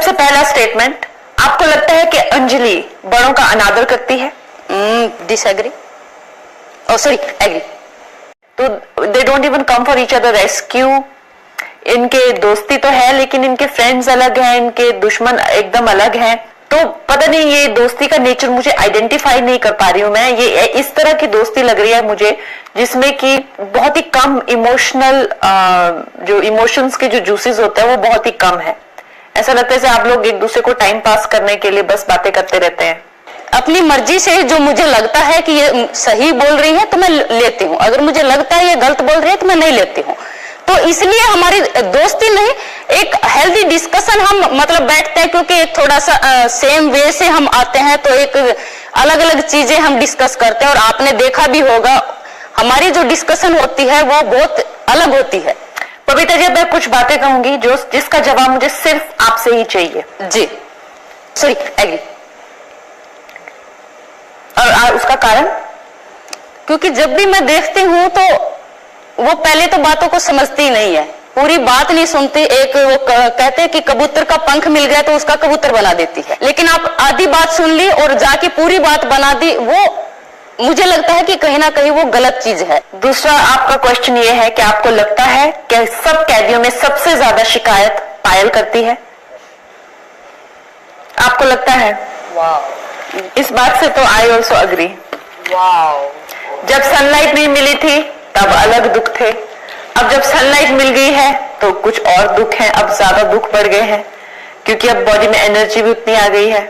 सबसे पहला स्टेटमेंट, आपको लगता है कि अंजलि बड़ों का अनादर करती है? डिसएग्री, ओ सॉरी एग्री। तो they don't even come for each other rescue. इनके दोस्ती तो है लेकिन इनके फ्रेंड्स अलग हैं, इनके दुश्मन एकदम अलग हैं। तो पता नहीं ये दोस्ती का नेचर मुझे आइडेंटिफाई नहीं कर पा रही हूं मैं। ये इस तरह की दोस्ती लग रही है मुझे जिसमें कि बहुत ही कम इमोशनल, जो इमोशंस के जो जूसेस होते हैं वो बहुत ही कम है। ऐसा लगता है जैसे आप लोग एक दूसरे को टाइम पास करने के लिए बस बातें करते रहते हैं। अपनी मर्जी से जो मुझे लगता है कि ये सही बोल रही है तो मैं लेती हूँ, अगर मुझे लगता है ये गलत बोल रही है तो मैं नहीं लेती हूँ। तो इसलिए हमारी दोस्ती नहीं, एक हेल्दी डिस्कशन हम मतलब बैठते हैं, क्योंकि थोड़ा सा सेम वे से हम आते हैं तो एक अलग अलग चीजें हम डिस्कस करते हैं। और आपने देखा भी होगा हमारी जो डिस्कशन होती है वो बहुत अलग होती है। पवित्र जी, मैं कुछ बातें कहूंगी जिसका जवाब मुझे सिर्फ आपसे ही चाहिए। जी सॉरी एग्री। और उसका कारण? क्योंकि जब भी मैं देखती हूँ तो वो पहले तो बातों को समझती नहीं है, पूरी बात नहीं सुनती। एक वो कहते हैं कि कबूतर का पंख मिल गया तो उसका कबूतर बना देती है, लेकिन आप आधी बात सुन ली और जाके पूरी बात बना दी, वो मुझे लगता है कि कहीं ना कहीं वो गलत चीज है। दूसरा आपका क्वेश्चन ये है कि आपको लगता है कि सब कैदियों में सबसे ज्यादा शिकायत पायल करती है? आपको लगता है? वाह, इस बात से तो आई ऑल्सो अग्री। वाह। जब सनलाइट नहीं मिली थी तब अलग दुख थे, अब जब सनलाइट मिल गई है तो कुछ और दुख है, अब ज्यादा दुख बढ़ गए हैं क्योंकि अब बॉडी में एनर्जी भी उतनी आ गई है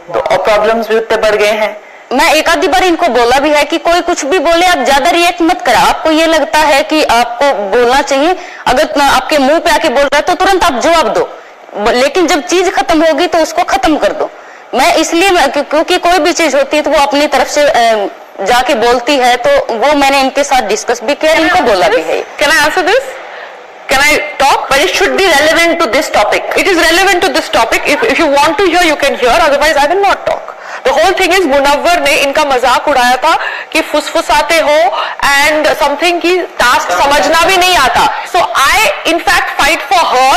तो और प्रॉब्लम्स भी उतने बढ़ गए हैं। मैं एक आधी बार इनको बोला भी है कि कोई कुछ भी बोले आप ज्यादा रिएक्ट मत करा। आपको ये लगता है कि आपको बोलना चाहिए, अगर आपके मुंह पे आके बोल रहा है तो तुरंत आप जवाब दो, लेकिन जब चीज खत्म होगी तो उसको खत्म कर दो। मैं इसलिए क्योंकि कोई भी चीज होती है तो वो अपनी तरफ से जाके बोलती है, तो वो मैंने इनके साथ डिस्कस भी किया, इनको बोला भी है। Can I answer this? Can I talk? But it should be relevant to this topic. It is relevant to this topic. If you want to hear, you can hear. Otherwise, I will not talk. The whole thing is Munawwar ने इनका मजाक उड़ाया था कि फुसफुसाते हो and something की task समझना भी नहीं आता. So I in fact fight for her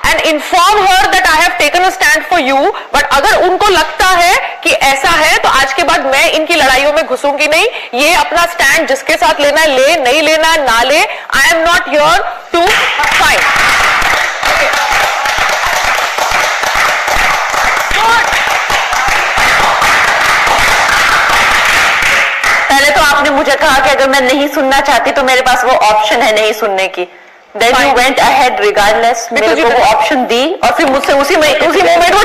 and inform her that I have taken a stand for you. But अगर उनको लगता है कि ऐसा है तो आज के बाद मैं इनकी लड़ाइयों में घुसूंगी नहीं। ये अपना स्टैंड जिसके साथ लेना है ले, नहीं लेना है ना ले। I am not here to fight. पहले तो आपने मुझे कहा कि अगर मैं नहीं सुनना चाहती तो मेरे पास वो ऑप्शन है नहीं सुनने की। Then you went ahead regardless, मेरे को वो ऑप्शन दी और फिर मुझसे उसी मोमेंट वो